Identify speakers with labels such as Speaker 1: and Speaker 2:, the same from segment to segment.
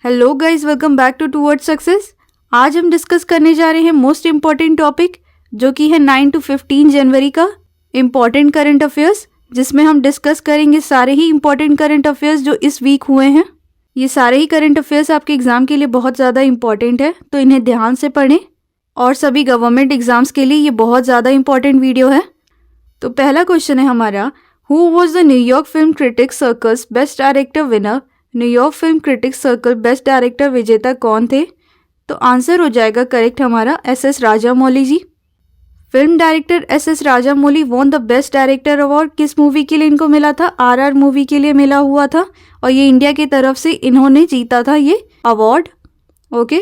Speaker 1: Hello guys, welcome back to towards success. आज हम discuss करने जा रहे हैं मोस्ट इम्पॉर्टेंट टॉपिक जो कि है 9 to 15 जनवरी का इम्पॉर्टेंट करंट अफेयर्स, जिसमें हम डिस्कस करेंगे सारे ही इम्पॉर्टेंट करंट अफेयर्स जो इस वीक हुए हैं। ये सारे ही करंट अफेयर्स आपके एग्जाम के लिए बहुत ज़्यादा इंपॉर्टेंट है, तो इन्हें ध्यान से पढ़ें। और सभी गवर्नमेंट एग्जाम्स के लिए ये बहुत ज़्यादा इंपॉर्टेंट वीडियो है। तो पहला क्वेश्चन है हमारा, who was the New York film critics circles best director winner? New York film critics circle best director विजेता कौन थे? तो आंसर हो जाएगा करेक्ट हमारा SS Rajamouli ji. Film director SS Rajamouli won the best director award किस मूवी के लिए इनको मिला था? RR मूवी के लिए मिला हुआ था और ये इंडिया की तरफ से इन्होंने जीता था ये अवार्ड। ओके,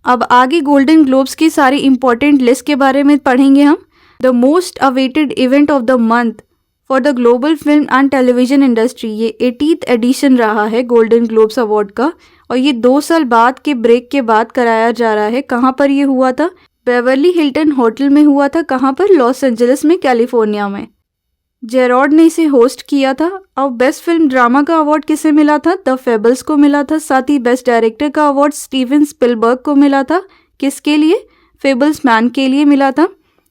Speaker 1: अब आगे गोल्डन ग्लोब्स की सारी इंपॉर्टेंट लिस्ट के बारे में पढ़ेंगे हम। The most awaited event of the month for the global film and television industry, ये 80th एडिशन रहा है गोल्डन ग्लोब्स अवार्ड का और ये 2 साल बाद के ब्रेक के बाद कराया जा रहा है। कहाँ पर ये हुआ था? बेवर्ली हिल्टन होटल में हुआ था। कहाँ पर? लॉस एंजलिस में, कैलिफोर्निया में। जेरॉड ने इसे होस्ट किया था। अब बेस्ट फिल्म ड्रामा का अवार्ड किसे मिला था? द फेबल्स को मिला था। साथ ही बेस्ट डायरेक्टर का अवार्ड स्टीवन स्पिलबर्ग को मिला था। किसके लिए? फेबल्स मैन के लिए मिला था।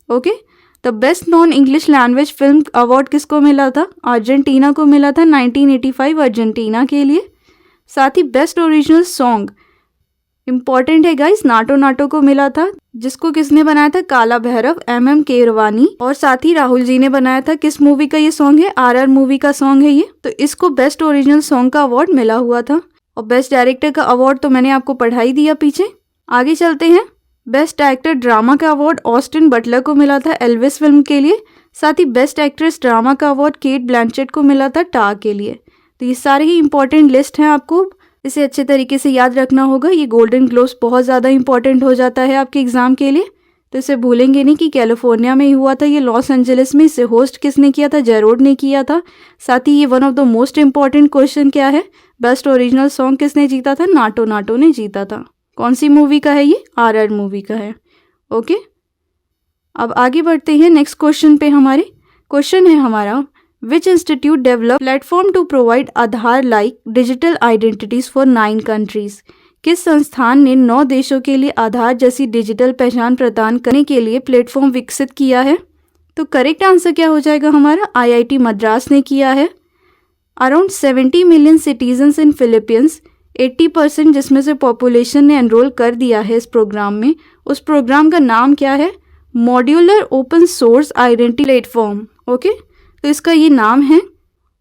Speaker 1: Okay, the best non English language film award किसको मिला था? अर्जेंटीना को मिला था, 1985 अर्जेंटीना के लिए। साथ ही बेस्ट ओरिजिनल सॉन्ग इंपॉर्टेंट है गाइस, नाटो नाटो को मिला था, जिसको किसने बनाया था? काला भैरव, MM कीरवानी। और साथ ही राहुल जी ने बनाया था। किस मूवी का ये सॉन्ग है? RR मूवी का सॉन्ग है ये। तो इसको बेस्ट ओरिजिनल सॉन्ग का अवार्ड मिला हुआ था। और बेस्ट डायरेक्टर का अवार्ड तो मैंने आपको पढ़ा ही दिया पीछे। आगे चलते हैं। बेस्ट डायरेक्टर ड्रामा का अवार्ड ऑस्टिन बटलर को मिला था एल्विस फिल्म के लिए। साथ ही बेस्ट एक्ट्रेस ड्रामा का अवार्ड केट ब्लैंचेट को मिला था टा के लिए। तो ये सारे ही इंपॉर्टेंट लिस्ट हैं, आपको इसे अच्छे तरीके से याद रखना होगा। ये गोल्डन ग्लोब्स बहुत ज़्यादा इंपॉर्टेंट हो जाता है आपके एग्जाम के लिए, तो इसे भूलेंगे नहीं कि कैलिफोर्निया में ही हुआ था, ये लॉस एंजलिस में। इसे होस्ट किसने किया था? जेरोड ने किया था। साथ ही ये one of the most important question क्या है? बेस्ट ओरिजिनल सॉन्ग किसने जीता था? नाटो नाटो ने जीता था। कौन सी मूवी का है ये? RR मूवी का है। ओके, अब आगे बढ़ते हैं नेक्स्ट क्वेश्चन पे। हमारे क्वेश्चन है हमारा, which institute develop platform to provide Aadhaar like digital identities for 9 countries? किस संस्थान ने 9 देशों के लिए आधार जैसी डिजिटल पहचान प्रदान करने के लिए प्लेटफॉर्म विकसित किया है? तो करेक्ट आंसर क्या हो जाएगा हमारा? IIT मद्रास ने किया है। अराउंड 70 मिलियन सिटीजन्स इन फिलीपींस, 80% जिसमें से पॉपुलेशन ने एनरोल कर दिया है इस प्रोग्राम में। उस प्रोग्राम का नाम क्या है? Modular open source identity platform. Okay, तो इसका ये नाम है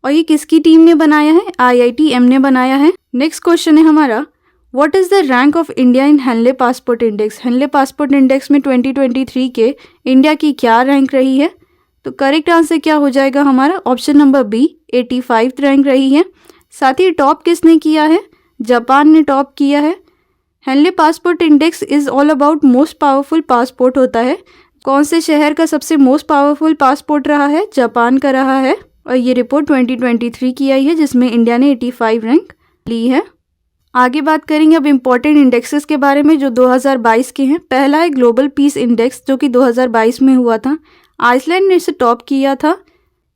Speaker 1: और ये किसकी टीम ने बनाया है? IITM ने बनाया है। नेक्स्ट क्वेश्चन है हमारा, what is the rank of India in Henley passport index? Henley passport index में 2023 के इंडिया की क्या रैंक रही है? तो करेक्ट आंसर क्या हो जाएगा हमारा? ऑप्शन नंबर B, 85 रैंक रही है। साथ ही टॉप किसने किया है? जापान ने टॉप किया है। Henley passport index is all about most powerful passport होता है। कौन से शहर का सबसे मोस्ट पावरफुल पासपोर्ट रहा है? जापान का रहा है। और ये रिपोर्ट 2023 की आई है, जिसमें इंडिया ने 85 रैंक ली है। आगे बात करेंगे अब इम्पोर्टेंट इंडेक्सेस के बारे में जो 2022 के हैं। पहला है ग्लोबल पीस इंडेक्स, जो कि 2022 में हुआ था। आइसलैंड ने इसे टॉप किया था।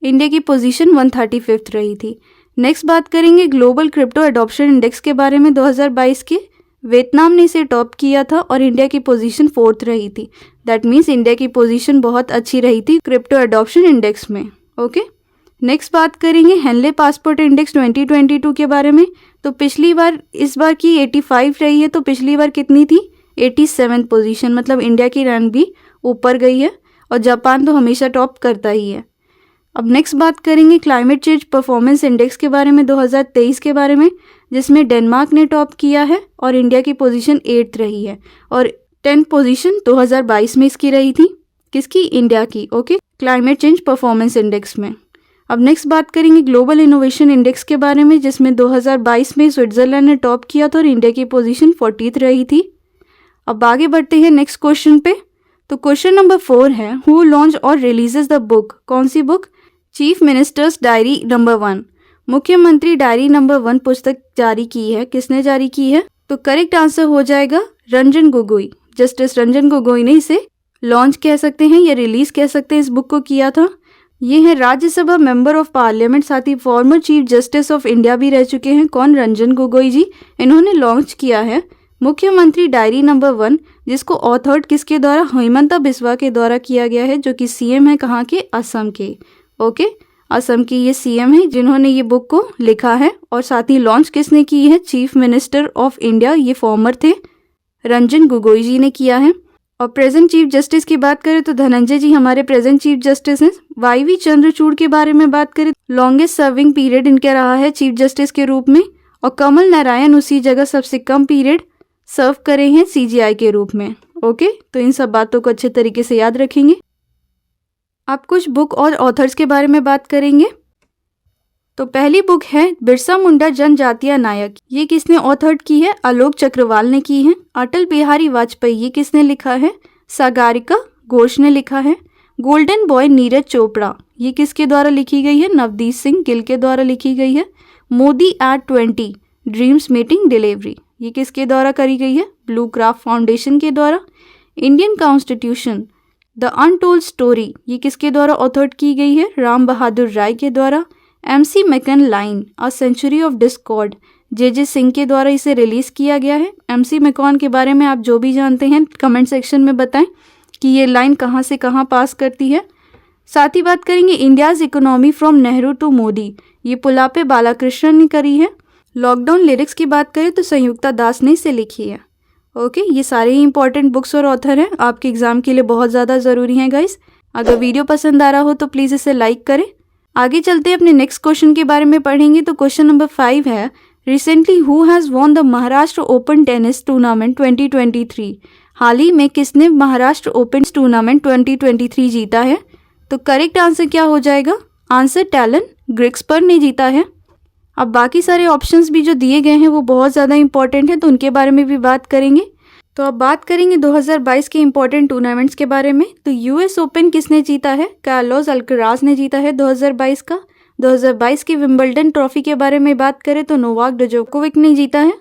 Speaker 1: इंडिया की पोजीशन 135 रही थी। नेक्स्ट बात करेंगे ग्लोबल क्रिप्टो एडॉप्शन इंडेक्स के बारे में 2022 के। वियतनाम ने इसे टॉप किया था और इंडिया की पोजीशन 4th रही थी। दैट मीन्स इंडिया की पोजीशन बहुत अच्छी रही थी क्रिप्टो एडॉप्शन इंडेक्स में। ओके, नेक्स्ट बात करेंगे हेनले पासपोर्ट इंडेक्स 2022 के बारे में। तो पिछली बार, इस बार की 85 रही है, तो पिछली बार कितनी थी? 87th पोजीशन, मतलब इंडिया की रैंक भी ऊपर गई है और जापान तो हमेशा टॉप करता ही है। अब नेक्स्ट बात करेंगे क्लाइमेट चेंज परफॉर्मेंस इंडेक्स के बारे में 2023 के बारे में, जिसमें डेनमार्क ने टॉप किया है और इंडिया की पोजीशन 8th रही है और 10th पोजीशन 2022 में इसकी रही थी। किसकी? इंडिया की। Okay, climate change performance index में। अब नेक्स्ट बात करेंगे ग्लोबल इनोवेशन इंडेक्स के बारे में, जिसमें 2022 में स्विट्जरलैंड ने टॉप किया था और इंडिया की पोजीशन 40th रही थी। अब आगे बढ़ते हैं नेक्स्ट क्वेश्चन पे। तो क्वेश्चन नंबर 4 है, हु लॉन्च और रिलीजेस द बुक? कौन सी book? Chief ministers diary number 1, मुख्यमंत्री डायरी नंबर 1 पुस्तक जारी की है। किसने जारी की है? तो करेक्ट आंसर हो जाएगा रंजन गोगोई। जस्टिस रंजन गोगोई ने इसे लॉन्च कह सकते हैं या रिलीज कह सकते हैं, इस बुक को किया था। ये हैं राज्यसभा मेंबर ऑफ पार्लियामेंट, साथ ही former chief justice of India भी रह चुके हैं। कौन? रंजन गोगोई जी। इन्होंने लॉन्च किया है मुख्यमंत्री डायरी नंबर 1, जिसको ऑथर्ड किसके द्वारा? हेमंता बिस्वा के द्वारा किया गया है, जो कि सीएम है कहाँ के? असम के। ओके, असम के ये सीएम है जिन्होंने ये बुक को लिखा है। और साथ ही लॉन्च किसने की है? चीफ मिनिस्टर ऑफ इंडिया, ये फॉर्मर थे, रंजन गोगोई जी ने किया है। और प्रेजेंट चीफ जस्टिस की बात करें तो धनंजय जी हमारे प्रेजेंट चीफ जस्टिस हैं। वाईवी चंद्रचूड़ के बारे में बात करें, लॉन्गेस्ट सर्विंग पीरियड इनका रहा है चीफ जस्टिस के रूप में। और कमल नारायण उसी जगह सबसे कम पीरियड सर्व करे हैं सीजीआई के रूप में। ओके, तो इन सब बातों को अच्छे तरीके से याद रखेंगे। अब कुछ बुक और ऑथर्स के बारे में बात करेंगे। तो पहली बुक है बिरसा मुंडा जनजातीय नायक, ये किसने ऑथर्ड की है? आलोक चक्रवाल ने की है। अटल बिहारी वाजपेयी, ये किसने लिखा है? सागरिका घोष ने लिखा है। गोल्डन बॉय नीरज चोपड़ा, ये किसके द्वारा लिखी गई है? नवदीप सिंह गिल के द्वारा लिखी गई है। Modi at 20 dreams meeting delivery, ये किसके द्वारा करी गई है? ब्लू क्राफ्ट फाउंडेशन के द्वारा। Indian constitution the untold story, ये किसके द्वारा ऑथर्ड की गई है? राम बहादुर राय के द्वारा। MC McMahon line a century of discord, J Singh के द्वारा इसे रिलीज किया गया है। MC मैकन के बारे में आप जो भी जानते हैं कमेंट सेक्शन में बताएं कि ये लाइन कहाँ से कहाँ पास करती है। साथ ही बात करेंगे India's economy from Nehru to Modi, ये पुलापे बालाकृष्णन ने करी है। लॉकडाउन लिरिक्स की बात करें तो संयुक्ता दास ने इसे लिखी है। ओके, ये सारे ही इंपॉर्टेंट बुक्स और ऑथर हैं, आपके एग्जाम के लिए बहुत ज़्यादा ज़रूरी हैं गाइस। अगर वीडियो पसंद आ रहा हो तो प्लीज़ इसे लाइक करें। आगे चलते अपने नेक्स्ट क्वेश्चन के बारे में पढ़ेंगे। तो क्वेश्चन नंबर 5 है, recently who has won the Maharashtra open tennis tournament 2023, हाल ही में किसने महाराष्ट्र ओपन टूर्नामेंट 2023 जीता है? तो करेक्ट आंसर क्या हो जाएगा? आंसर टैलन ग्रिक्सपर ने जीता है। अब बाकी सारे ऑप्शंस भी जो दिए गए हैं वो बहुत ज़्यादा इंपॉर्टेंट है, तो उनके बारे में भी बात करेंगे। तो अब बात करेंगे 2022 के इंपॉर्टेंट टूर्नामेंट्स के बारे में। तो यूएस ओपन किसने जीता है? कार्लोस अल्कराज ने जीता है 2022 का। 2022 की विंबलडन ट्रॉफी के बारे में बात करें तो नोवाक जोकोविक ने जीता है।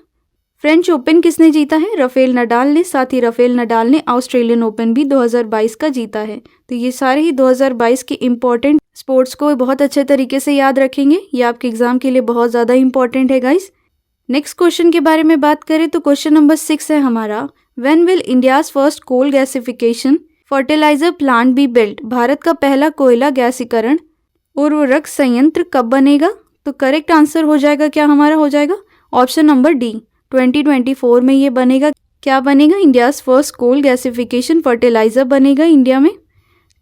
Speaker 1: फ्रेंच ओपन किसने जीता है? राफेल नडाल ने। साथ ही राफेल नडाल ने ऑस्ट्रेलियन ओपन भी 2022 का जीता है। तो ये सारे ही 2022 के इंपॉर्टेंट स्पोर्ट्स को बहुत अच्छे तरीके से याद रखेंगे, ये आपके एग्जाम के लिए बहुत ज़्यादा इंपॉर्टेंट है गाइस। नेक्स्ट क्वेश्चन के बारे में बात करें तो क्वेश्चन नंबर 6 है हमारा, when will India's first coal gasification fertilizer plant be built, Bharat का पहला कोयला गैसीकरण उर्वरक संयंत्र कब बनेगा? तो करेक्ट आंसर हो जाएगा, क्या हमारा हो जाएगा? ऑप्शन नंबर डी, 2024 में ये बनेगा। क्या बनेगा? India's first coal gasification fertilizer बनेगा इंडिया में।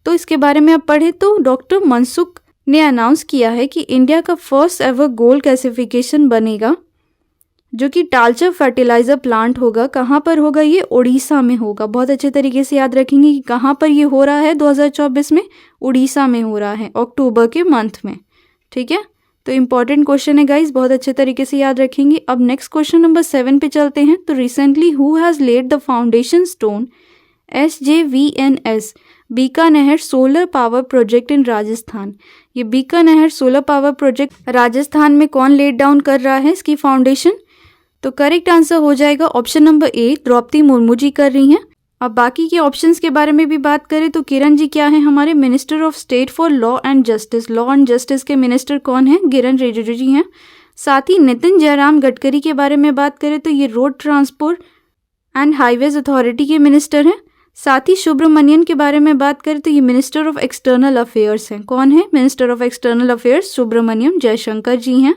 Speaker 1: तो इसके बारे में आप पढ़े तो डॉक्टर मनसुख ने अनाउंस किया है कि इंडिया का फर्स्ट एवर गोल गैसिफिकेशन बनेगा, जो कि टालचा फर्टिलाइजर प्लांट होगा। कहाँ पर होगा? ये उड़ीसा में होगा। बहुत अच्छे तरीके से याद रखेंगे कि कहाँ पर ये हो रहा है। 2024 में उड़ीसा में हो रहा है, अक्टूबर के मंथ में। ठीक है, तो इंपॉर्टेंट क्वेश्चन है गाइस, बहुत अच्छे तरीके से याद रखेंगे। अब नेक्स्ट क्वेश्चन नंबर 7 पे चलते हैं। तो recently who has laid the foundation stone SJVNS Bikaner solar power project in Rajasthan, ये Bikaner solar power project Rajasthan में कौन लेड डाउन कर रहा है इसकी फाउंडेशन? तो करेक्ट आंसर हो जाएगा option number A, Droupadi Murmu ji कर रही हैं। अब बाकी के ऑप्शंस के बारे में भी बात करें तो किरण जी क्या है? हमारे minister of state for law and justice. Law and justice के मिनिस्टर कौन है? किरण रिजिजू जी हैं। साथ ही नितिन जयराम गडकरी के बारे में बात करें तो ये road transport and highways authority के मिनिस्टर हैं। साथ ही सुब्रमण्यन के बारे में बात करें तो ये मिनिस्टर ऑफ एक्सटर्नल अफेयर्स हैं। कौन है minister of external affairs? Subrahmanyam Jaishankar ji हैं।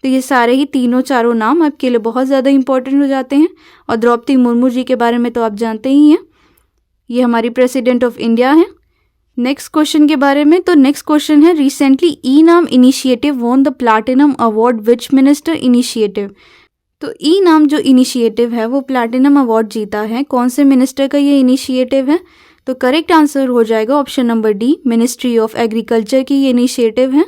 Speaker 1: तो ये सारे ही तीनों चारों नाम आपके लिए बहुत ज़्यादा इंपॉर्टेंट हो जाते हैं। और द्रौपदी मुर्मू जी के बारे में तो आप जानते ही हैं, ये हमारी प्रेसिडेंट ऑफ इंडिया हैं। नेक्स्ट क्वेश्चन के बारे में, तो नेक्स्ट क्वेश्चन है, रिसेंटली ई नाम initiative won the platinum award which minister initiative. तो ई नाम जो इनिशिएटिव है वो प्लैटिनम अवार्ड जीता है, कौन से मिनिस्टर का ये इनिशिएटिव है? तो करेक्ट आंसर हो जाएगा option number D, ministry of agriculture की ये इनिशिएटिव है।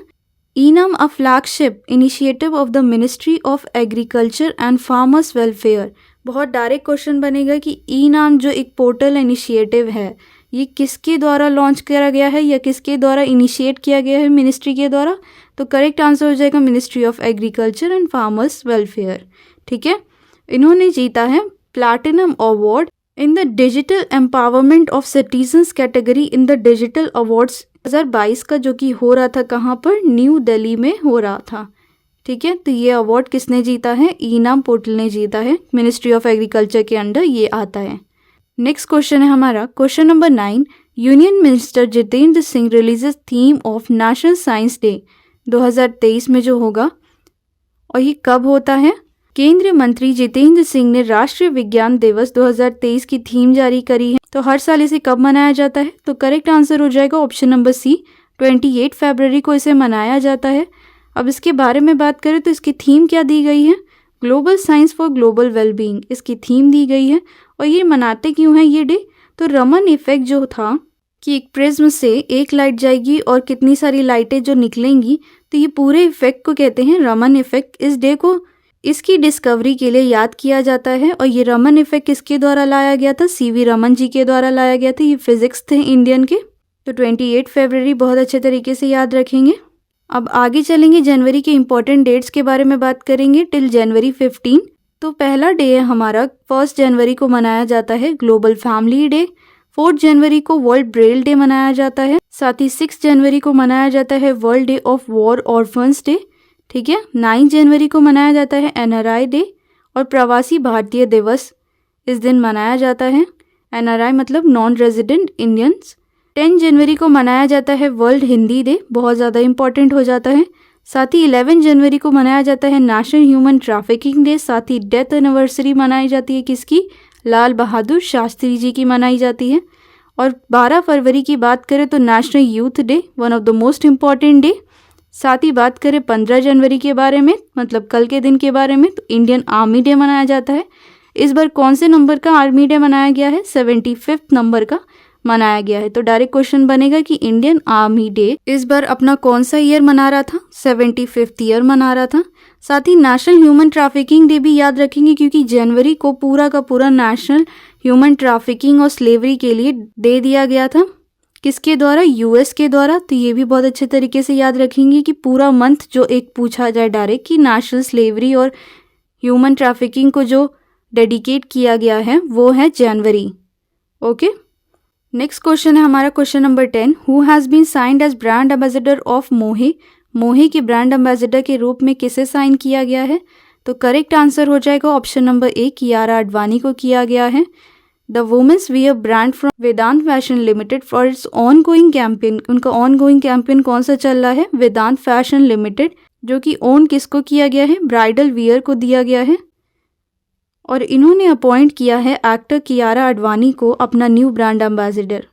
Speaker 1: ईनाम a flagship initiative of the ministry of agriculture and farmers welfare. बहुत डायरेक्ट क्वेश्चन बनेगा कि ईनाम जो एक पोर्टल इनिशिएटिव है ये किसके द्वारा लॉन्च करा गया है या किसके द्वारा इनिशिएट किया गया है मिनिस्ट्री के द्वारा? तो करेक्ट आंसर हो जाएगा ministry of agriculture and farmers welfare. ठीक है, इन्होंने जीता है platinum award in the digital empowerment of citizens category in the digital awards 2022 का, जो कि हो रहा था कहाँ पर, न्यू दिल्ली में हो रहा था। ठीक है, तो ये अवार्ड किसने जीता है, ईनाम पोर्टल ने जीता है, मिनिस्ट्री ऑफ एग्रीकल्चर के अंडर ये आता है। नेक्स्ट क्वेश्चन है हमारा question number 9। Union minister Jitendra Singh releases theme of national science day 2023 में जो होगा, और ये कब होता है। केंद्रीय मंत्री जितेंद्र सिंह ने राष्ट्रीय विज्ञान दिवस 2023 की थीम जारी करी है, तो हर साल इसे कब मनाया जाता है, तो करेक्ट आंसर हो जाएगा ऑप्शन नंबर सी, 28 फरवरी को इसे मनाया जाता है। अब इसके बारे में बात करें तो इसकी थीम क्या दी गई है, global science for global wellbeing इसकी थीम दी गई है। और ये मनाते क्यों है ये डे, तो रमन इफेक्ट जो था कि एक प्रिज्म से एक लाइट जाएगी और कितनी सारी लाइटें जो निकलेंगी, तो ये पूरे इफेक्ट को कहते हैं रमन इफेक्ट। इस डे को इसकी डिस्कवरी के लिए याद किया जाता है, और ये रमन इफेक्ट किसके द्वारा लाया गया था, सीवी रमन जी के द्वारा लाया गया था। ये फिजिक्स थे इंडियन के। तो 28 फरवरी बहुत अच्छे तरीके से याद रखेंगे। अब आगे चलेंगे, जनवरी के इंपॉर्टेंट डेट्स के बारे में बात करेंगे टिल जनवरी 15। तो पहला डे है हमारा 1 जनवरी को मनाया जाता है ग्लोबल फैमिली डे। 4 जनवरी को वर्ल्ड ब्रेल डे मनाया जाता है। साथ ही 6 जनवरी को मनाया जाता है world day of war orphans day. ठीक है, 9 जनवरी को मनाया जाता है NRI डे और प्रवासी भारतीय दिवस इस दिन मनाया जाता है। NRI मतलब नॉन रेजिडेंट इंडियंस। 10 जनवरी को मनाया जाता है वर्ल्ड हिंदी डे, बहुत ज़्यादा इंपॉर्टेंट हो जाता है। साथ ही 11 जनवरी को मनाया जाता है नेशनल ह्यूमन ट्रैफिकिंग डे। साथ ही डेथ एनिवर्सरी मनाई जाती है किसकी, लाल बहादुर शास्त्री जी की मनाई जाती है। और 12 फरवरी की बात करें तो national youth day, one of the most important day. साथ ही बात करें 15 जनवरी के बारे में, मतलब कल के दिन के बारे में, तो इंडियन आर्मी डे मनाया जाता है। इस बार कौन से नंबर का आर्मी डे मनाया गया है, 75th नंबर का मनाया गया है। तो डायरेक्ट क्वेश्चन बनेगा कि इंडियन आर्मी डे इस बार अपना कौन सा ईयर मना रहा था, 75th ईयर मना रहा था। साथ ही नेशनल ह्यूमन ट्रैफिकिंग डे भी याद रखेंगे, क्योंकि जनवरी को पूरा का पूरा नेशनल ह्यूमन ट्रैफिकिंग और स्लेवरी के लिए दे दिया गया था। किसके द्वारा, US के द्वारा। तो ये भी बहुत अच्छे तरीके से याद रखेंगे कि पूरा मंथ जो एक पूछा जाए डायरेक्ट कि नेशनल स्लेवरी और ह्यूमन ट्रैफिकिंग को जो डेडिकेट किया गया है वो है जनवरी। ओके, नेक्स्ट क्वेश्चन है हमारा question number 10। Who has been signed as brand ambassador of Mohey. Mohey के ब्रांड एम्बेसडर के रूप में किसे साइन किया गया है, तो करेक्ट आंसर हो जाएगा option number A, Kiara Advani को किया गया है। The women's wear brand from Vedant fashion limited for its on going campaign. उनका ऑन गोइंग कैंपेन कौन सा चल रहा है, वेदांत फैशन लिमिटेड, जो कि ओन किसको किया गया है, ब्राइडल वियर को दिया गया है। और इन्होंने अपॉइंट किया है एक्टर कियारा आडवाणी को अपना न्यू ब्रांड एम्बेसडर।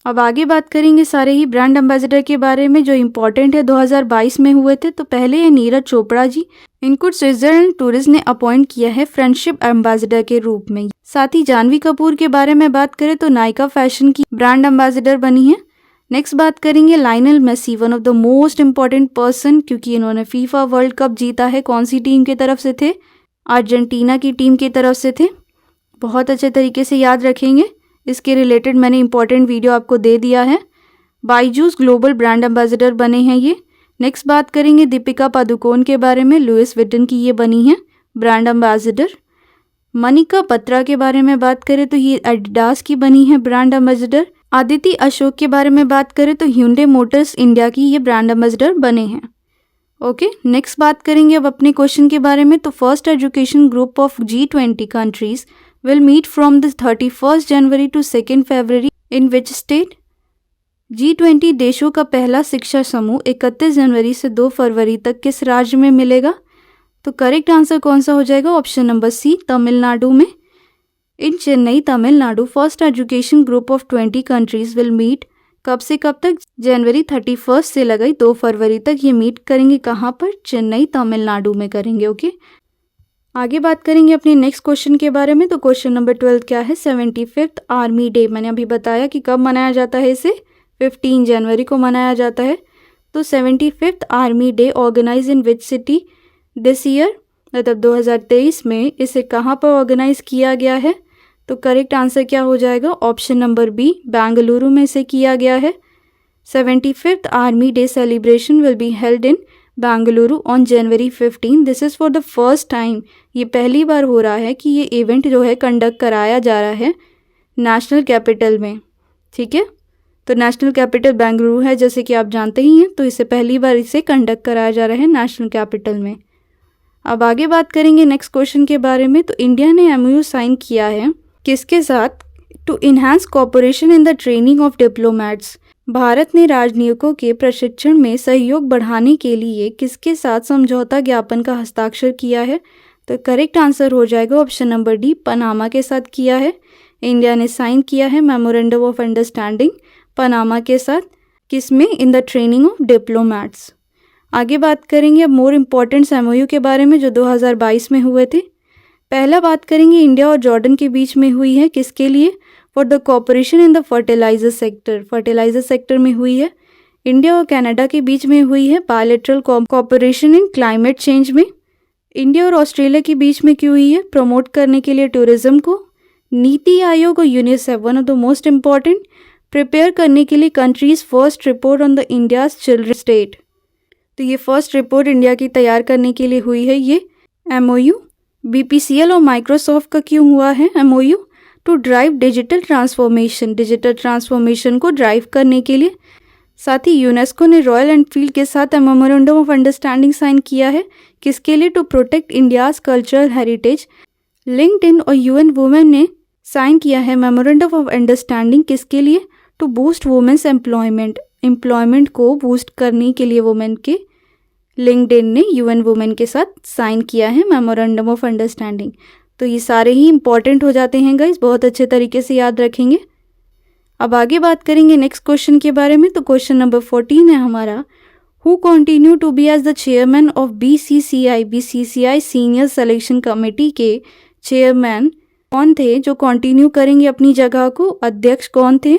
Speaker 1: अब आगे बात करेंगे सारे ही ब्रांड एम्बेसडर के बारे में जो इम्पोर्टेंट है 2022 में हुए थे। तो पहले है नीरज चोपड़ा जी, इनको स्विट्जरलैंड टूरिस्ट ने अपॉइंट किया है फ्रेंडशिप एम्बेसडर के रूप में। साथ ही जानवी कपूर के बारे में बात करें तो नायका फैशन की ब्रांड एम्बेसडर बनी है। नेक्स्ट बात करेंगे Lionel Messi, one of the most important person, क्योंकि इन्होंने फीफा वर्ल्ड कप जीता है। कौन सी टीम की तरफ से थे, अर्जेंटीना की टीम की तरफ से थे। बहुत अच्छे तरीके से याद रखेंगे, इसके रिलेटेड मैंने इंपॉर्टेंट वीडियो आपको दे दिया है। बाईजूस ग्लोबल ब्रांड एम्बेसडर बने हैं ये। नेक्स्ट बात करेंगे दीपिका पादुकोण के बारे में, लुइस विटन की ये बनी है ब्रांड एम्बेसडर। मनिका बत्रा के बारे में बात करें तो ये एडिडास की बनी है ब्रांड एम्बेसडर। आदिति अशोक के बारे में बात करें तो hyundai मोटर्स इंडिया की ये ब्रांड एम्बेसडर बने हैं। ओके, नेक्स्ट बात करेंगे अब अपने क्वेश्चन के बारे में। तो first education group of G20 countries will meet from the 31st January to 2nd February in which state? G20 देशों का पहला शिक्षा समूह 31 जनवरी से 2 फरवरी तक किस राज्य में मिलेगा, तो करेक्ट आंसर कौन सा हो जाएगा, ऑप्शन नंबर सी, तमिलनाडु में। In Chennai Tamil Nadu first education group of 20 countries will meet, कब से कब तक, जनवरी 31 से लगाई 2 फरवरी तक ये मीट करेंगे। कहाँ पर, चेन्नई तमिलनाडु में करेंगे। ओके, आगे बात करेंगे अपने नेक्स्ट क्वेश्चन के बारे में। तो क्वेश्चन नंबर 12 क्या है, 75th आर्मी डे। मैंने अभी बताया कि कब मनाया जाता है, इसे 15 जनवरी को मनाया जाता है। तो 75th army day organize in which city this year, मतलब 2023 में इसे कहाँ पर ऑर्गेनाइज किया गया है, तो करेक्ट आंसर क्या हो जाएगा, ऑप्शन नंबर बी, बेंगलुरु में इसे किया गया है। 75th army day celebration will be held in Bengaluru on January 15। This is for the first time, ये पहली बार हो रहा है कि ये इवेंट जो है कंडक्ट कराया जा रहा है नेशनल कैपिटल में। ठीक है, तो नेशनल कैपिटल बेंगलुरु है, जैसे कि आप जानते ही हैं। तो इसे पहली बार इसे कंडक्ट कराया जा रहा है नेशनल कैपिटल में। अब आगे बात करेंगे नेक्स्ट क्वेश्चन के बारे में। तो इंडिया ने एमओयू साइन किया है किसके साथ? To enhance cooperation in the training of diplomats. Bharat ने राजनयिकों के प्रशिक्षण में सहयोग बढ़ाने के लिए किसके साथ समझौता ज्ञापन का हस्ताक्षर किया है? तो करेक्ट आंसर हो जाएगा ऑप्शन नंबर डी, पनामा के साथ किया है। इंडिया ने साइन किया है मेमोरेंडम ऑफ अंडरस्टैंडिंग पनामा के साथ, किसमें? इन द ट्रेनिंग ऑफ डिप्लोमैट्स। आगे बात करेंगे अब मोर इम्पॉर्टेंट एमओयू के बारे में जो 2022 में हुए थे। पहला बात करेंगे इंडिया और जॉर्डन के बीच में हुई है, किसके लिए? For the cooperation in the fertilizer sector, fertilizer sector में हुई है। इंडिया और कनाडा के बीच में हुई है बायलैटरल कोऑपरेशन इन क्लाइमेट चेंज में। इंडिया और ऑस्ट्रेलिया के बीच में क्यों हुई है? प्रमोट करने के लिए टूरिज्म को। नीति आयोग और UNICEF, one of the most important, prepare करने के लिए countries first report on the India's children state. तो ये फर्स्ट रिपोर्ट इंडिया की तैयार करने के लिए हुई है ये एमओयू। बीपीसीएल और माइक्रोसॉफ्ट का क्यों हुआ है MoU? To drive digital transformation, digital transformation को ड्राइव करने के लिए। साथ ही यूनेस्को ने रॉयल एनफील्ड के साथ मेमोरेंडम ऑफ अंडरस्टैंडिंग साइन किया है, किसके लिए? To protect India's cultural heritage. LinkedIn और यूएन वुमेन ने साइन किया है मेमोरेंडम ऑफ अंडरस्टैंडिंग, किसके लिए? To boost women's employment, employment को बूस्ट करने के लिए वुमेन के लिंक्डइन ने यूएन वुमेन के साथ साइन किया है मेमोरेंडम ऑफ अंडरस्टैंडिंग। तो ये सारे ही इंपॉर्टेंट हो जाते हैं गाइस, बहुत अच्छे तरीके से याद रखेंगे। अब आगे बात करेंगे नेक्स्ट क्वेश्चन के बारे में। तो क्वेश्चन नंबर 14 है हमारा, who continue to be as the chairman of BCCI, BCCI senior selection committee के चेयरमैन कौन थे जो कंटिन्यू करेंगे अपनी जगह को? अध्यक्ष कौन थे?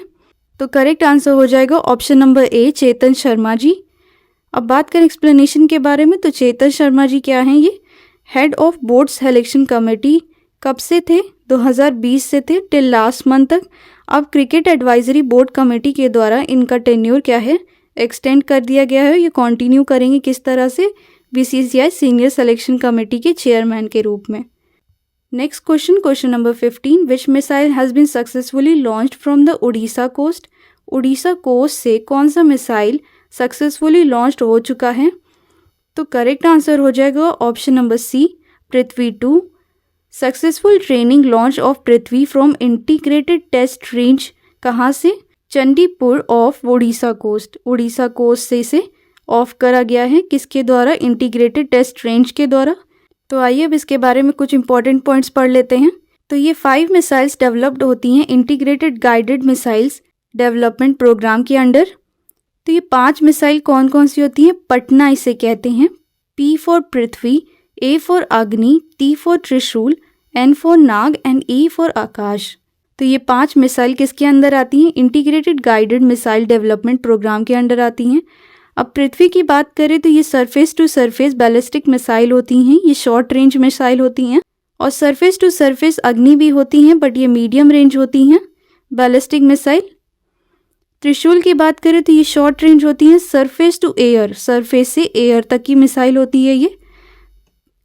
Speaker 1: तो करेक्ट आंसर हो जाएगा ऑप्शन नंबर ए, चेतन शर्मा जी। अब बात करें एक्सप्लेनेशन के बारे में। तो चेतन शर्मा जी क्या हैं? ये head of board selection committee कब से थे? 2020 से थे टिल लास्ट मंथ तक। अब क्रिकेट एडवाइजरी बोर्ड कमेटी के द्वारा इनका टेन्योर क्या है? एक्सटेंड कर दिया गया है। ये कंटिन्यू करेंगे किस तरह से? बीसीसीआई सीनियर सिलेक्शन कमेटी के चेयरमैन के रूप में। Next question, question number 15, which missile has been successfully launched from the Odisha coast? Odisha coast से कौन सा मिसाइल सक्सेसफुली लॉन्च्ड हो चुका है? तो करेक्ट आंसर हो जाएगा option number C, Prithvi 2। Successful training launch of Prithvi from integrated test range कहाँ से? Chandipur off Odisha coast, Odisha coast से इसे ऑफ करा गया है, किसके द्वारा? इंटीग्रेटेड टेस्ट रेंज के द्वारा। तो आइए अब इसके बारे में कुछ इंपॉर्टेंट पॉइंट्स पढ़ लेते हैं। तो ये 5 मिसाइल्स डेवलप्ड होती हैं integrated guided missiles development programme के अंडर। तो ये 5 मिसाइल कौन कौन सी होती हैं? पटना इसे कहते हैं, P for Prithvi, A for Agni, T for Trishul, N for Nag and E for Akash. तो ये 5 मिसाइल किसके अंदर आती हैं? Integrated guided missile development programme के अंडर आती हैं। अब पृथ्वी की बात करें तो ये surface to surface ballistic missile होती हैं, ये शॉर्ट रेंज मिसाइल होती हैं। और सरफेस टू सरफेस अग्नि भी होती हैं, बट ये मीडियम रेंज होती हैं बैलिस्टिक मिसाइल। त्रिशूल की बात करें तो ये शॉर्ट रेंज होती हैं, सरफेस टू एयर, सरफेस से एयर तक की मिसाइल होती है ये।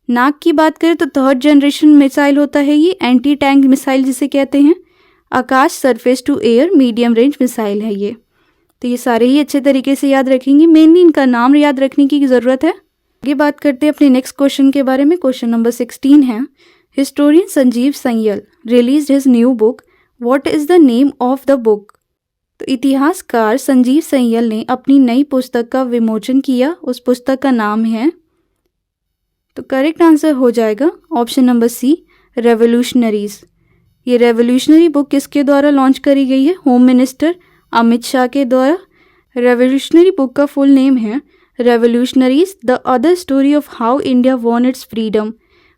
Speaker 1: नाग की बात करें तो 3rd जनरेशन मिसाइल होता है ये, एंटी टैंक मिसाइल जिसे कहते हैं। Akash surface to air medium range missile है ये। तो ये सारे ही अच्छे तरीके से याद रखेंगे, मेनली इनका नाम याद रखने की ज़रूरत है। आगे बात करते हैं अपने नेक्स्ट क्वेश्चन के बारे में। क्वेश्चन नंबर 16 है, historian Sanjeev Sanyal released his new book, what is the name of the book? तो इतिहासकार संजीव सैयल ने अपनी नई पुस्तक का विमोचन किया, उस पुस्तक का नाम है। तो करेक्ट आंसर हो जाएगा ऑप्शन नंबर सी, रेवोल्यूशनरीज। ये रेवोल्यूशनरी बुक किसके द्वारा लॉन्च करी गई है? होम मिनिस्टर अमित शाह के द्वारा। रेवोल्यूशनरी बुक का फुल नेम है revolutionaries the other story of how India won it's freedom.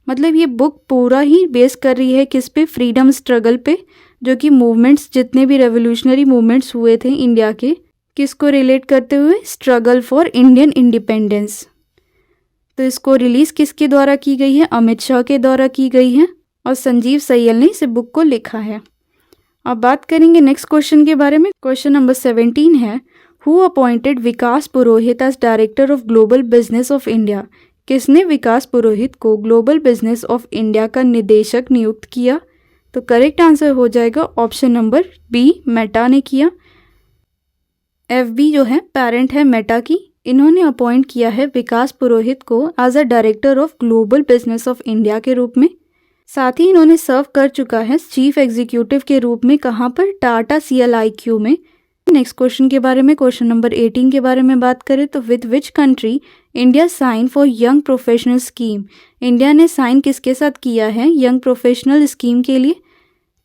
Speaker 1: मतलब ये बुक पूरा ही बेस कर रही है किस पे? फ्रीडम स्ट्रगल पे, जो कि मूवमेंट्स जितने भी रेवोल्यूशनरी मूवमेंट्स हुए थे इंडिया के, किसको रिलेट करते हुए? Struggle for Indian independence. तो इसको रिलीज़ किसके द्वारा की गई है? अमित शाह के द्वारा की गई है और संजीव सैयल ने इस बुक को लिखा है। अब बात करेंगे नेक्स्ट क्वेश्चन के बारे में। क्वेश्चन नंबर 17 है, who appointed Vikas Purohit as director of global business of India? किसने विकास पुरोहित को ग्लोबल बिजनेस ऑफ इंडिया का निदेशक नियुक्त किया? तो करेक्ट आंसर हो जाएगा ऑप्शन नंबर बी, मेटा ने किया। FB जो है पेरेंट है मेटा की, इन्होंने अपॉइंट किया है विकास पुरोहित को as a director of global business of India के रूप में। साथ ही इन्होंने सर्व कर चुका है चीफ एग्जीक्यूटिव के रूप में, कहाँ पर, टाटा CLIQ में। नेक्स्ट क्वेश्चन के बारे में, क्वेश्चन नंबर 18 के बारे में बात करें तो with which country India sign for young professional scheme. India ने साइन किसके साथ किया है यंग प्रोफेशनल स्कीम के लिए?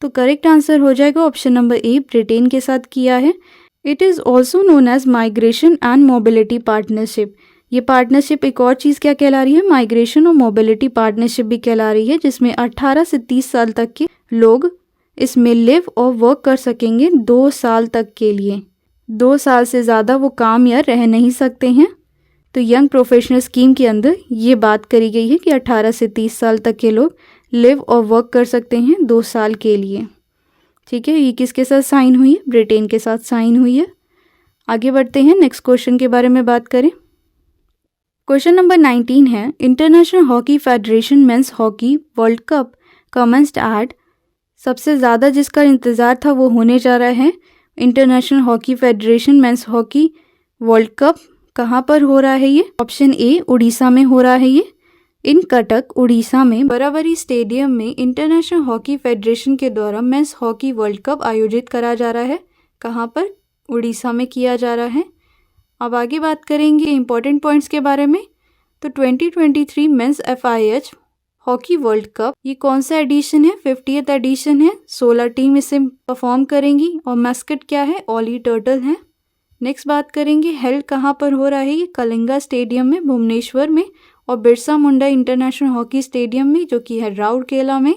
Speaker 1: तो करेक्ट आंसर हो जाएगा ऑप्शन नंबर ए, ब्रिटेन के साथ किया है। It is also known as migration and mobility partnership. ये पार्टनरशिप एक और चीज़ क्या कहला रही है, माइग्रेशन और मोबिलिटी पार्टनरशिप भी कहला रही है, जिसमें 18 से 30 साल तक के लोग इसमें लिव और वर्क कर सकेंगे 2 साल तक के लिए। 2 साल से ज़्यादा वो काम या रह नहीं सकते हैं। तो यंग प्रोफेशनल स्कीम के अंदर ये बात करी गई है कि 18 से 30 साल तक के लोग लिव और वर्क कर सकते हैं 2 साल के लिए। ठीक है, ये किसके साथ साइन हुई है? ब्रिटेन के साथ साइन हुई है। आगे बढ़ते हैं, नेक्स्ट क्वेश्चन के बारे में बात करें। क्वेश्चन नंबर 19 है, international hockey federation men's hockey world cup commenced at. सबसे ज़्यादा जिसका इंतज़ार था वो होने जा रहा है international hockey federation men's hockey world cup. कहाँ पर हो रहा है ये? ऑप्शन ए, उड़ीसा में हो रहा है ये। इन कटक, उड़ीसा में बराबरी स्टेडियम में इंटरनेशनल हॉकी फेडरेशन के द्वारा मेंस हॉकी वर्ल्ड कप आयोजित करा जा रहा है। कहाँ पर? उड़ीसा में किया जा रहा है। अब आगे बात करेंगे इंपॉर्टेंट पॉइंट्स के बारे में। तो 2023 men's FIH hockey world cup, ये कौन सा एडिशन है? 50th एडिशन है। 16 टीम इसे परफॉर्म करेंगी और मैस्कट क्या है? ओली टर्टल है। नेक्स्ट बात करेंगे हेल्ड कहाँ पर हो रहा है ये? कलिंगा स्टेडियम में, भुवनेश्वर में, और Birsa Munda international hockey stadium में, जो कि है राउरकेला में।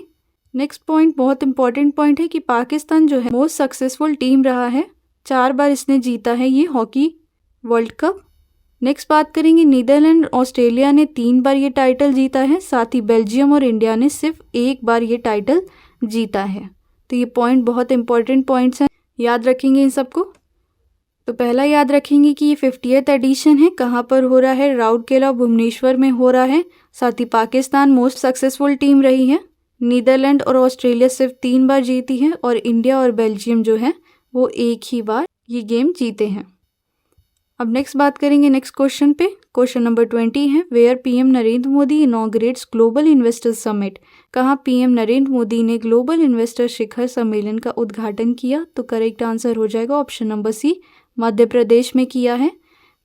Speaker 1: नेक्स्ट पॉइंट बहुत इंपॉर्टेंट पॉइंट है कि पाकिस्तान जो है मोस्ट सक्सेसफुल टीम रहा है, 4 बार इसने जीता है ये हॉकी वर्ल्ड कप। नेक्स्ट बात करेंगे नीदरलैंड ऑस्ट्रेलिया ने 3 बार ये टाइटल जीता है, साथ ही बेल्जियम और इंडिया ने सिर्फ 1 बार ये टाइटल जीता है। तो ये पॉइंट बहुत इंपॉर्टेंट पॉइंट्स हैं, याद रखेंगे इन सबको। तो पहला याद रखेंगे कि ये 50th एडिशन है। कहाँ पर हो रहा है? राउरकेला, भुवनेश्वर में हो रहा है। साथ ही पाकिस्तान मोस्ट सक्सेसफुल टीम रही है। नीदरलैंड और ऑस्ट्रेलिया सिर्फ 3 बार जीती है और इंडिया और बेल्जियम जो है वो 1 ही बार ये गेम जीते हैं। अब नेक्स्ट बात करेंगे नेक्स्ट क्वेश्चन पे। क्वेश्चन नंबर 20 है, where PM Narendra Modi inaugurates global investor summit. कहाँ PM नरेंद्र मोदी ने ग्लोबल इन्वेस्टर शिखर सम्मेलन का उद्घाटन किया? तो करेक्ट आंसर हो जाएगा ऑप्शन नंबर सी, मध्य प्रदेश में किया है।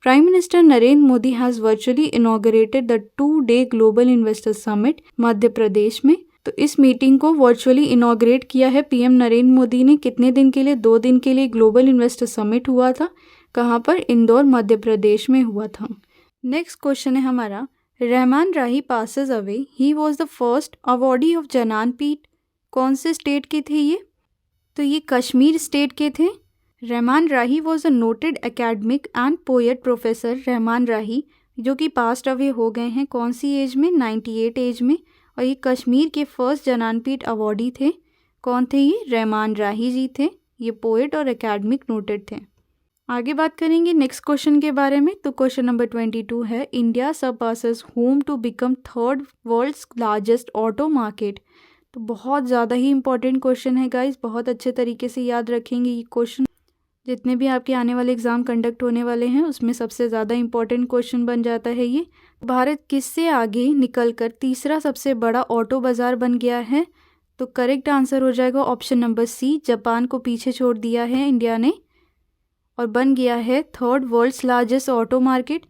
Speaker 1: Prime minister Narendra Modi has virtually inaugurated the 2-day global investor summit Madhya Pradesh में। तो इस मीटिंग को वर्चुअली इनॉग्रेट किया है PM नरेंद्र मोदी ने। कितने दिन के लिए? 2 दिन के लिए ग्लोबल इन्वेस्टर समिट हुआ था। कहाँ पर? इंदौर, मध्य प्रदेश में हुआ था। नेक्स्ट क्वेश्चन है हमारा, Rahman Rahi passes away, he was the first awardee of Jnanpith. कौन से स्टेट के थे ये? तो ये कश्मीर स्टेट के थे। Rahman Rahi was a noted academic and poet professor Rahman Rahi, जो कि पास्ट अवे हो गए हैं। कौन सी एज में? 98 एज में। और ये कश्मीर के फर्स्ट ज्ञानपीठ अवॉर्डी थे। कौन थे ये? रहमान राही जी थे। ये पोएट और एकेडमिक नोटेड थे। आगे बात करेंगे नेक्स्ट क्वेश्चन के बारे में। तो क्वेश्चन नंबर 22 है, India surpasses home to become 3rd world's largest auto market. तो बहुत ज़्यादा ही इंपॉर्टेंट क्वेश्चन है गाइज, बहुत अच्छे तरीके से याद रखेंगे ये क्वेश्चन। जितने भी आपके आने वाले एग्ज़ाम कंडक्ट होने वाले हैं उसमें सबसे ज़्यादा इंपॉर्टेंट क्वेश्चन बन जाता है ये। भारत किससे आगे निकलकर तीसरा सबसे बड़ा ऑटो बाज़ार बन गया है? तो करेक्ट आंसर हो जाएगा ऑप्शन नंबर सी, जापान को पीछे छोड़ दिया है इंडिया ने और बन गया है 3rd world's largest auto market.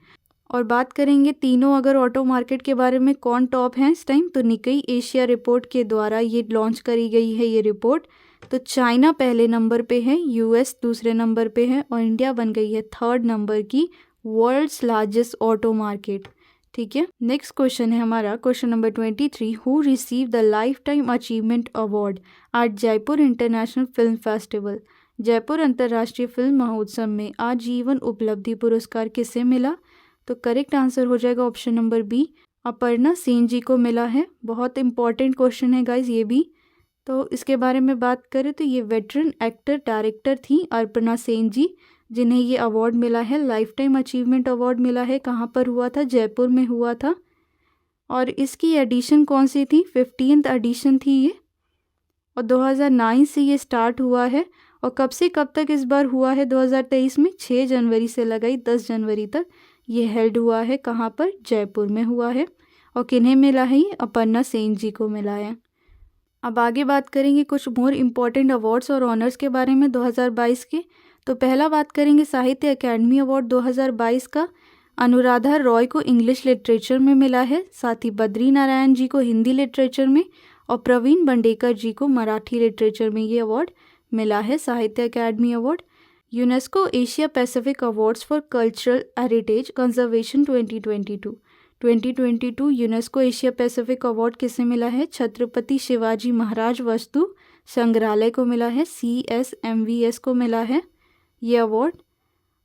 Speaker 1: और बात करेंगे तीनों अगर ऑटो मार्केट के बारे में कौन टॉप हैं इस टाइम, तो निकाई एशिया रिपोर्ट के द्वारा ये लॉन्च करी गई है ये रिपोर्ट। तो चाइना पहले नंबर पे है, US दूसरे नंबर पे है और इंडिया बन गई है 3rd नंबर की वर्ल्ड्स लार्जेस्ट ऑटो मार्केट। ठीक है, नेक्स्ट क्वेश्चन है हमारा question number 23, who receive the life time achievement award eight Jaipur international film festival. Jaipur अंतर्राष्ट्रीय फिल्म महोत्सव में आजीवन उपलब्धि पुरस्कार किसे मिला? तो करेक्ट आंसर हो जाएगा option number B, Aparna Sen ji को मिला है। बहुत इंपॉर्टेंट क्वेश्चन है गाइज ये भी। तो इसके बारे में बात करें तो ये वेटरन एक्टर डायरेक्टर थी अपर्णा सेन जी, जिन्हें ये अवार्ड मिला है, लाइफ टाइम अचीवमेंट अवार्ड मिला है। कहाँ पर हुआ था? जयपुर में हुआ था। और इसकी एडिशन कौन सी थी? 15th एडिशन थी ये और 2009 से ये स्टार्ट हुआ है और कब से कब तक इस बार हुआ है 2023 में? 6 जनवरी से लगाई 10 जनवरी तक ये हेल्ड हुआ है। कहाँ पर? जयपुर में हुआ है। और किन्हें मिला है ये? अपर्णा सेन जी को मिला है। अब आगे बात करेंगे कुछ मोर इम्पॉर्टेंट अवार्ड्स और ऑनर्स के बारे में 2022 के। तो पहला बात करेंगे साहित्य अकेडमी अवार्ड 2022 का। अनुराधा रॉय को इंग्लिश लिटरेचर में मिला है, साथ ही बद्री नारायण जी को हिंदी लिटरेचर में और प्रवीण बंडेकर जी को मराठी लिटरेचर में ये अवार्ड मिला है, साहित्य academy award. UNESCO Asia Pacific awards for cultural heritage conservation 2022 UNESCO Asia Pacific award किसे मिला है? छत्रपति शिवाजी महाराज वस्तु संग्रहालय को मिला है, CSMVS को मिला है ये अवार्ड।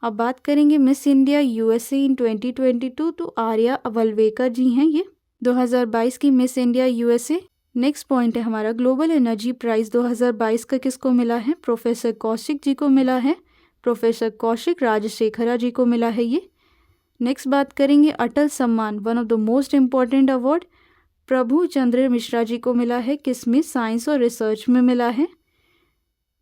Speaker 1: अब बात करेंगे मिस इंडिया USA इन 2022, तो आर्या वलवेकर जी हैं ये 2022 की miss India USA। Next point है हमारा ग्लोबल एनर्जी प्राइज 2022 का किसको मिला है? प्रोफेसर कौशिक जी को मिला है, प्रोफेसर कौशिक राजशेखरा जी को मिला है ये। नेक्स्ट बात करेंगे Atal Samman, one of the most important award Prabhu Chandra Mishra ji को मिला है, किसमें? साइंस और रिसर्च में मिला है।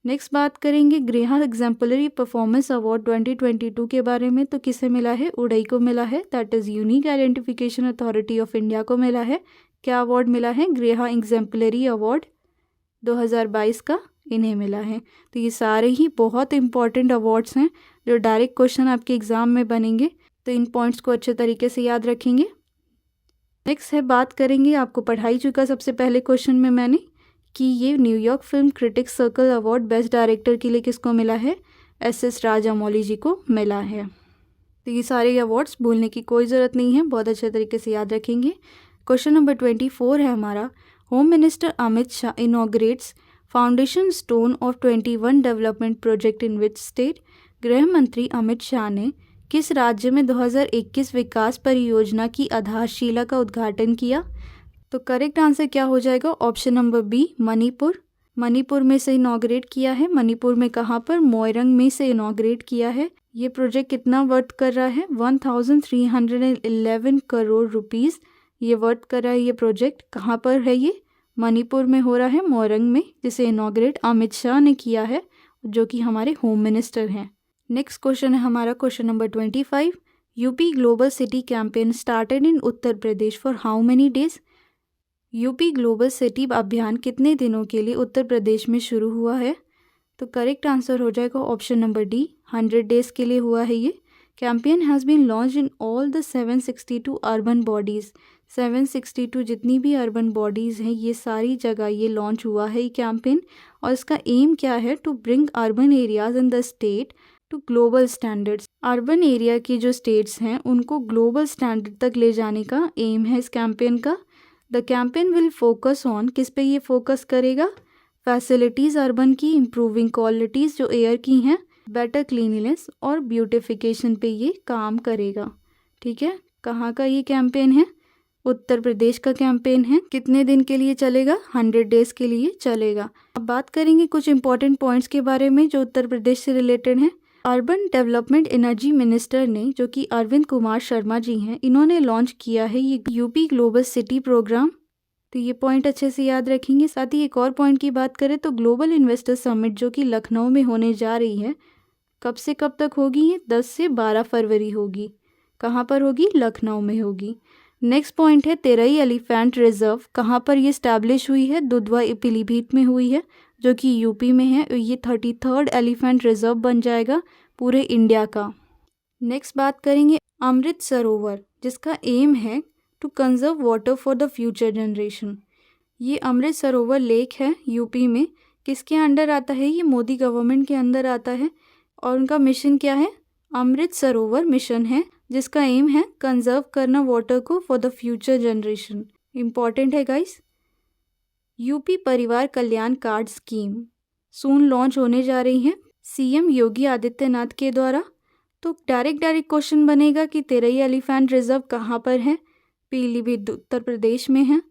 Speaker 1: नेक्स्ट बात करेंगे गृह एग्जाम्पलरी परफॉर्मेंस अवार्ड 2022 के बारे में, तो किसे मिला है? उड़ई को मिला है, that is unique identification authority of India को मिला है। क्या अवार्ड मिला है? गृह एग्जाम्पलरी अवार्ड 2022 का इन्हें मिला है। तो ये सारे ही बहुत इंपॉर्टेंट अवार्ड्स हैं जो डायरेक्ट क्वेश्चन आपके एग्जाम में बनेंगे, तो इन पॉइंट्स को अच्छे तरीके से याद रखेंगे। नेक्स्ट है बात करेंगे, आपको पढ़ाई चुका सबसे पहले क्वेश्चन में मैंने कि ये New York film critics circle award best director के लिए किसको मिला है? SS राजामौली जी को मिला है। तो ये सारे अवार्ड्स भूलने की कोई ज़रूरत नहीं है, बहुत अच्छे तरीके से याद रखेंगे। क्वेश्चन नंबर 24 है हमारा, home minister Amit Shah inaugurates foundation stone of 21 development project in which state? गृह मंत्री अमित शाह ने किस राज्य में 2021 विकास परियोजना की आधारशिला का उद्घाटन किया? तो करेक्ट आंसर क्या हो जाएगा? Option number B, Manipur. Manipur में से इनॉग्रेट किया है। मणिपुर में कहाँ पर? मोइरंग में से इनॉग्रेट किया है। ये प्रोजेक्ट कितना वर्थ कर रहा है? 1311 करोड़ रुपीज़ ये वर्थ कर रहा है। ये प्रोजेक्ट कहाँ पर है? ये मणिपुर में हो रहा है, मोइरंग में, जिसे इनॉग्रेट अमित शाह ने किया है, जो कि हमारे होम मिनिस्टर हैं। नेक्स्ट क्वेश्चन है हमारा question number 25, UP global city campaign started in Uttar Pradesh for how many days? UP global city अभियान कितने दिनों के लिए उत्तर प्रदेश में शुरू हुआ है? तो करेक्ट आंसर हो जाएगा ऑप्शन नंबर डी, 100 डेज के लिए हुआ है ये। Campaign has been launch in all the 762 urban bodies. 762 जितनी भी अर्बन बॉडीज़ हैं, ये सारी जगह ये लॉन्च हुआ है ये कैंपेन। और इसका एम क्या है? To bring urban areas in the state to global standards. Urban area की जो स्टेट्स हैं उनको ग्लोबल स्टैंडर्ड तक ले जाने का एम है इस कैंपेन का। The campaign will focus on, किस पे ये फोकस करेगा? फैसिलिटीज़ अर्बन की, इम्प्रूविंग क्वालिटीज़ जो एयर की हैं, बेटर क्लीनलीनेस और ब्यूटिफिकेशन पे ये काम करेगा। ठीक है, कहाँ का ये कैंपेन है? उत्तर प्रदेश का कैंपेन है। कितने दिन के लिए चलेगा? 100 डेज के लिए चलेगा। अब बात करेंगे कुछ इंपॉर्टेंट पॉइंट्स के बारे में जो उत्तर प्रदेश से रिलेटेड हैं। अर्बन डेवलपमेंट एनर्जी मिनिस्टर ने, जो कि अरविंद कुमार शर्मा जी हैं, इन्होंने लॉन्च किया है ये यूपी ग्लोबल सिटी प्रोग्राम। तो ये पॉइंट अच्छे से याद रखेंगे। साथ ही एक और पॉइंट की बात करें तो ग्लोबल इन्वेस्टर समिट जो कि लखनऊ में होने जा रही है, कब से कब तक होगी? ये 10 से 12 फरवरी होगी। कहाँ पर होगी? लखनऊ में होगी। नेक्स्ट पॉइंट है तेरई एलिफेंट रिजर्व, कहाँ पर ये स्टैब्लिश हुई है? दुधवा पीलीभीत में हुई है, जो कि यूपी में है। ये 33rd एलिफेंट रिजर्व बन जाएगा पूरे इंडिया का। नेक्स्ट बात करेंगे अमृत सरोवर, जिसका एम है to conserve water for the future generation. ये अमृत सरोवर लेक है यूपी में, किसके अंडर आता है? ये मोदी गवर्नमेंट के अंदर आता है। और उनका मिशन क्या है? अमृत सरोवर मिशन है, जिसका एम है कंजर्व करना वाटर को for the future generation. Important है गाइस। यूपी परिवार कल्याण कार्ड स्कीम सून लॉन्च होने जा रही है सीएम योगी आदित्यनाथ के द्वारा। तो डायरेक्ट क्वेश्चन बनेगा कि तेरई एलिफेंट रिजर्व कहाँ पर है? पीलीभीत उत्तर प्रदेश में है।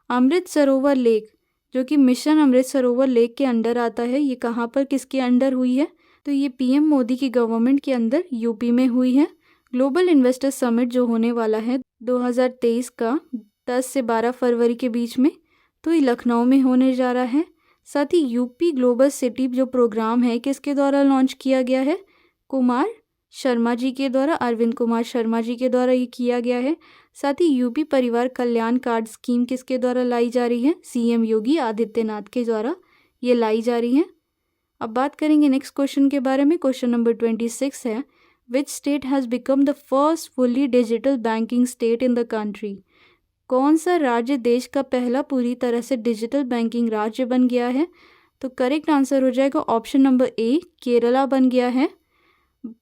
Speaker 1: अमृत सरोवर लेक, जो कि मिशन अमृत सरोवर लेक के अंडर आता है, ये कहाँ पर, किसके अंडर हुई है? तो ये पीएम मोदी की गवर्नमेंट के अंदर यूपी में हुई है। ग्लोबल इन्वेस्टर समिट जो होने वाला है 2023 का 10 से 12 फरवरी के बीच में, तो ये लखनऊ में होने जा रहा है। साथ ही यूपी ग्लोबल सिटी जो प्रोग्राम है किसके द्वारा लॉन्च किया गया है? कुमार शर्मा जी के द्वारा, अरविंद कुमार शर्मा जी के द्वारा ये किया गया है। साथ ही यूपी परिवार कल्याण कार्ड स्कीम किसके द्वारा लाई जा रही है? सीएम योगी आदित्यनाथ के द्वारा ये लाई जा रही है। अब बात करेंगे नेक्स्ट क्वेश्चन के बारे में। क्वेश्चन नंबर 26 है, which state has become the first fully digital banking state in the country? कौन सा राज्य देश का पहला पूरी तरह से डिजिटल बैंकिंग राज्य बन गया है? तो करेक्ट आंसर हो जाएगा ऑप्शन नंबर ए, केरला बन गया है।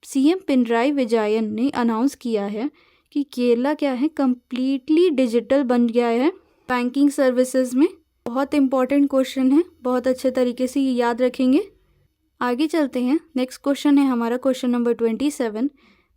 Speaker 1: सीएम पिनराई विजयन ने अनाउंस किया है कि केरला क्या है, कंप्लीटली डिजिटल बन गया है बैंकिंग सर्विसेज में। बहुत इंपॉर्टेंट क्वेश्चन है, बहुत अच्छे तरीके से ये याद रखेंगे। आगे चलते हैं। नेक्स्ट क्वेश्चन है हमारा question number 27,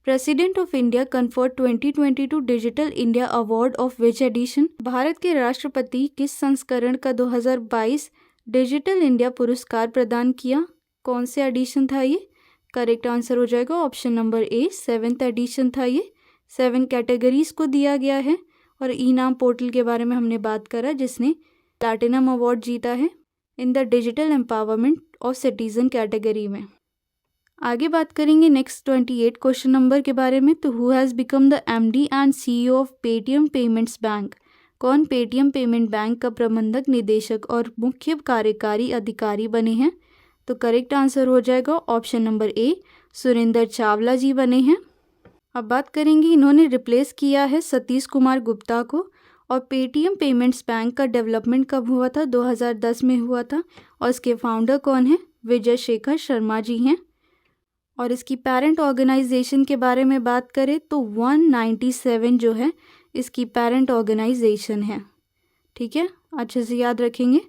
Speaker 1: president of India conferred 2022 digital India award of which edition? Bharat के राष्ट्रपति किस संस्करण का 2022 डिजिटल इंडिया पुरस्कार प्रदान किया? कौन से एडिशन था ये? करेक्ट आंसर हो जाएगा ऑप्शन नंबर ए, 7th एडिशन था ये। 7 कैटेगरीज को दिया गया है और ई-नाम पोर्टल के बारे में हमने बात करा जिसने प्लैटिनम अवार्ड जीता है in the digital empowerment of citizen category में। आगे बात करेंगे नेक्स्ट 28 क्वेश्चन नंबर के बारे में। तो who has become the MD and CEO of Paytm payments bank? कौन पेटीएम पेमेंट बैंक का प्रबंधक निदेशक और मुख्य कार्यकारी अधिकारी बने हैं? तो करेक्ट आंसर हो जाएगा option number A, Surendra Chawla ji बने हैं। अब बात करेंगे, इन्होंने रिप्लेस किया है सतीश कुमार गुप्ता को। और पेटीएम पेमेंट्स बैंक का डेवलपमेंट कब हुआ था? 2010 में हुआ था। और इसके फाउंडर कौन है? विजय शेखर शर्मा जी हैं। और इसकी पेरेंट ऑर्गेनाइजेशन के बारे में बात करें तो 197 जो है इसकी पेरेंट ऑर्गेनाइजेशन है। ठीक है, अच्छे से याद रखेंगे।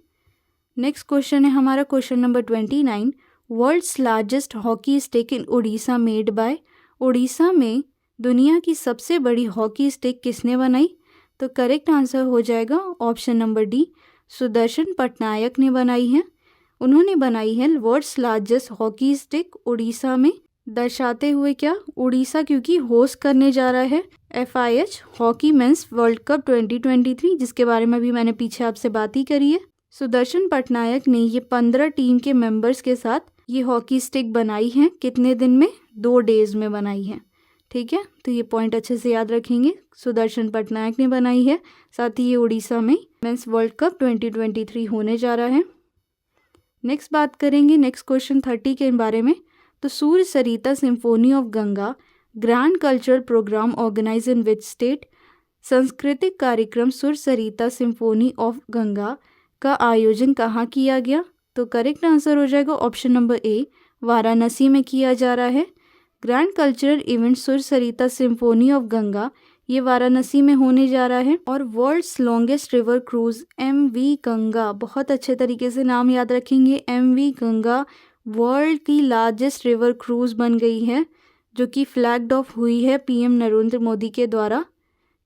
Speaker 1: नेक्स्ट क्वेश्चन है हमारा question number 29, world's largest hockey stick in Odisha made by? Odisha में दुनिया की सबसे बड़ी हॉकी स्टिक किसने बनाई? तो करेक्ट आंसर हो जाएगा option number D, Sudarshan Patnaik ने बनाई है। उन्होंने बनाई है world's largest hockey stick Odisha में, दर्शाते हुए क्या? उड़ीसा क्योंकि होस्ट करने जा रहा है FIH hockey mains world cup 2023, जिसके बारे में भी मैंने पीछे आपसे बात ही करी है। सुदर्शन पटनायक ने ये 15 टीम के मेंबर्स के साथ ये हॉकी स्टिक बनाई है। कितने दिन में? 2 डेज में बनाई है। ठीक है, तो ये पॉइंट अच्छे से याद रखेंगे। सुदर्शन पटनायक ने बनाई है, साथ ही ये उड़ीसा में मेंस वर्ल्ड कप 2023 होने जा रहा है। नेक्स्ट बात करेंगे नेक्स्ट क्वेश्चन 30 के बारे में। तो Surya Sarita symphony of Ganga grand cultural programme organise in which state? सांस्कृतिक कार्यक्रम सूर्य सरिता सिम्फोनी ऑफ गंगा का आयोजन कहाँ किया गया? तो करेक्ट आंसर हो जाएगा ऑप्शन नंबर ए, वाराणसी में किया जा रहा है। Grand cultural event Surya Sarita symphony of Ganga ये वाराणसी में होने जा रहा है। और world's longest river cruise MV Ganga, बहुत अच्छे तरीके से नाम याद रखेंगे। MV गंगा वर्ल्ड की लार्जेस्ट रिवर क्रूज बन गई है, जो कि फ्लैग्ड ऑफ हुई है PM नरेंद्र मोदी के द्वारा।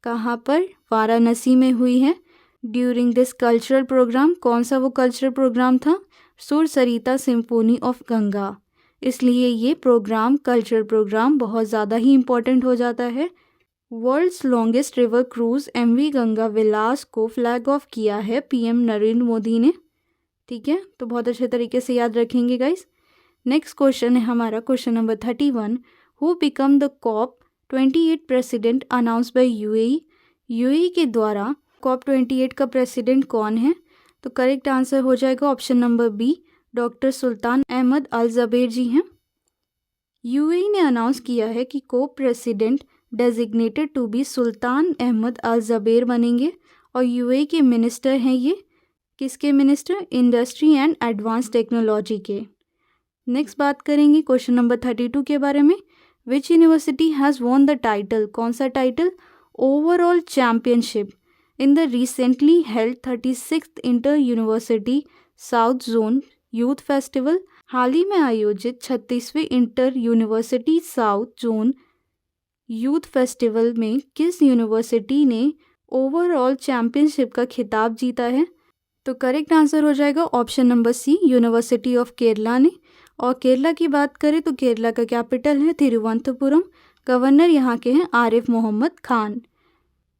Speaker 1: कहाँ पर? वाराणसी में हुई है ड्यूरिंग दिस कल्चरल प्रोग्राम। कौन सा वो कल्चरल प्रोग्राम था? सूर्य सरिता सिम्फोनी ऑफ गंगा। इसलिए ये प्रोग्राम, कल्चरल प्रोग्राम बहुत ज़्यादा ही इम्पोर्टेंट हो जाता है। World's longest river cruise MV Ganga Vilas को फ्लैग ऑफ किया है PM नरेंद्र मोदी ने। ठीक है, तो बहुत अच्छे तरीके से याद रखेंगे गाइस। नेक्स्ट क्वेश्चन है हमारा question number 31, who become the COP28 president announce bye UAE? UAE के द्वारा COP28 का प्रेसिडेंट कौन है? तो करेक्ट आंसर हो जाएगा ऑप्शन नंबर बी, डॉक्टर सुल्तान अहमद अल ज़बेर जी हैं। UAE ने अनाउंस किया है कि को प्रेसिडेंट डेजिग्नेटेड टू बी सुल्तान अहमद अल ज़बेर बनेंगे। और UAE के मिनिस्टर हैं ये, किसके minister? Industry and advance technology के। नेक्स्ट बात करेंगे क्वेश्चन नंबर 32 के बारे में। Which university has won the title? कौन सा title? Overall championship in the recently held 36th inter university south zone youth festival. हाल ही में आयोजित 36वें inter university south zone youth festival में किस यूनिवर्सिटी ने ओवरऑल चैम्पियनशिप का खिताब जीता है? तो करेक्ट आंसर हो जाएगा option number C, university of Kerala ने। और केरला की बात करें तो केरला का कैपिटल है तिरुवनंतपुरम। गवर्नर यहाँ के हैं आरिफ मोहम्मद खान।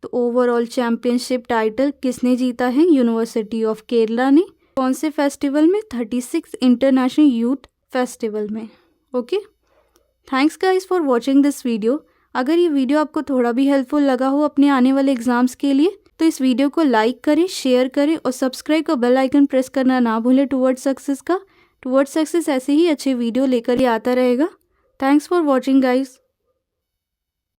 Speaker 1: तो ओवरऑल चैम्पियनशिप टाइटल किसने जीता है? यूनिवर्सिटी ऑफ केरला ने। कौन से फेस्टिवल में? 36 इंटरनेशनल यूथ फेस्टिवल में। Okay, thanks guys for watching this video. अगर ये वीडियो आपको थोड़ा भी हेल्पफुल लगा हो अपने आने वाले एग्जाम्स के लिए तो इस वीडियो को लाइक करें, शेयर करें और सब्सक्राइब का बेल आइकन प्रेस करना ना भूलें टुवर्ड्स सक्सेस का। टुवर्ड्स सक्सेस ऐसे ही अच्छे वीडियो लेकर ये आता रहेगा। Thanks for watching guys.